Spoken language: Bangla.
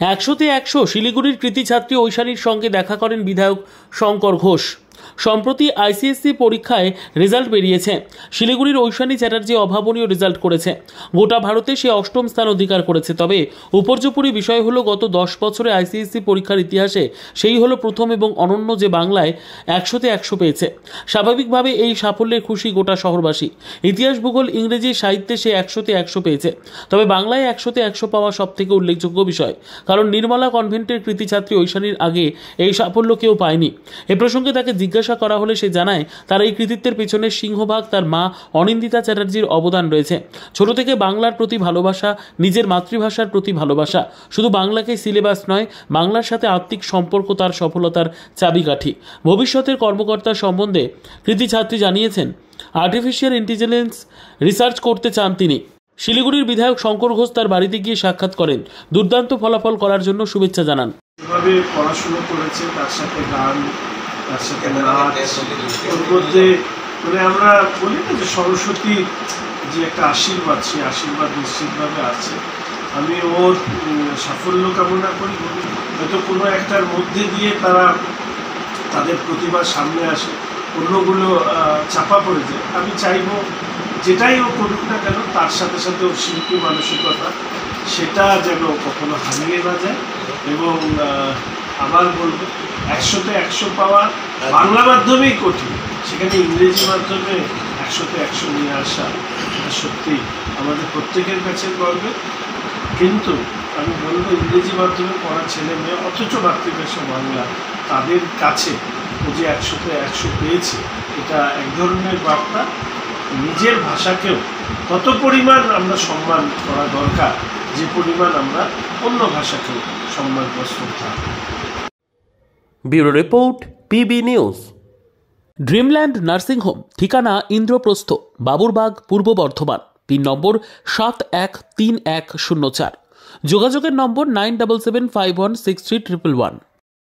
একশোতে একশো শিলিগুড়ির কৃতি ছাত্রী ঐশানীর সঙ্গে দেখা করেন বিধায়ক শঙ্কর ঘোষ। সম্প্রতি আইসিএসসি পরীক্ষায় রেজাল্ট বেরিয়েছে। শিলিগুড়ির ঐশানী চ্যাটার্জি অভাবনীয় রেজাল্ট করেছে। গোটা ভারতে সে অষ্টম স্থান অধিকার করেছে। তবে উপর্যুপরি বিষয় হলো, গত 10 বছরে আইসিএসসি পরীক্ষার ইতিহাসে সেই হলো প্রথম এবং অনন্য যে বাংলায় 100তে 100 পেয়েছে। স্বাভাবিকভাবে এই সাফল্যের খুশি গোটা শহরবাসী। ইতিহাস, ভূগোল, ইংরেজি, সাহিত্যে সে 100তে 100 পেয়েছে। তবে বাংলায় 100তে 100 পাওয়া সব থেকে উল্লেখযোগ্য বিষয়, কারণ নির্মলা কনভেন্টের কৃতি ছাত্রী ঐশানীর আগে এই সাফল্য কেউ পায়নি। এ প্রসঙ্গে তাকে জিজ্ঞাসা করা হলে সে জানায়, তার এই কৃতিত্বের পেছনে সিংহভাগ তার মা অনিন্দিতা চ্যাটার্জির অবদান রয়েছে। ছোট থেকে বাংলার প্রতি ভালোবাসা, নিজের মাতৃভাষার প্রতি ভালোবাসা, শুধু বাংলাকে সিলেবাস নয়, বাংলার সাথে আত্মিক সম্পর্ক তার সফলতার চাবিকাঠি। ভবিষ্যতের কর্মকর্তা সম্বন্ধে কৃতি ছাত্রী জানিয়েছেন, আর্টিফিশিয়াল ইন্টেলিজেন্স রিসার্চ করতে চান তিনি। শিলিগুড়ির বিধায়ক শঙ্কর ঘোষ তার বাড়িতে গিয়ে সাক্ষাৎ করেন। দুর্দান্ত ফলাফল করার জন্য শুভেচ্ছা জানান। যেভাবে পড়াশুনো করেছে, তার সাথে গান, তার সাথে নাচ, ওর মধ্যে মানে আমরা বলি না যে সরস্বতী যে একটা আশীর্বাদ, সেই আশীর্বাদ নিশ্চিতভাবে আছে। আমি ওর সাফল্য কামনা করি। হয়তো কোনো একটার মধ্যে দিয়ে তারা তাদের প্রতিভা সামনে আসে, অন্যগুলো চাপা পড়ে যায়। আমি চাইবো যেটাই ও করুক না কেন, তার সাথে সাথে ওর শিল্পী মানসিকতা সেটা যেন কখনো হারিয়ে না যায়। এবং আবার বলবো, 100তে 100 পাওয়া বাংলা মাধ্যমেই কঠিন, সেখানে ইংরেজি মাধ্যমে 100তে 100 নিয়ে আসা সত্যি আমাদের প্রত্যেকের কাছে গর্বে। কিন্তু আমি বলবো, ইংরেজি মাধ্যমে পড়া ছেলে মেয়ে অথচ মাতৃভাষা বাংলা, তাদের কাছে ও যে 100তে 100 পেয়েছে, এটা এক ধরনের বার্তা। নিজের ভাষাকেও তত পরিমাণ আমরা সম্মান করা দরকার, যে পরিমাণ আমরা অন্য ভাষাকেও সম্মান প্রস্তুত থাকি। Bureau report, PB news. Dreamland nursing home, ঠিকানা ইন্দ্রপ্রস্থ, বাবুরবাগ, পূর্ব বর্ধমান। পিন নম্বর 713104। যোগাযোগের নম্বর 9775163111।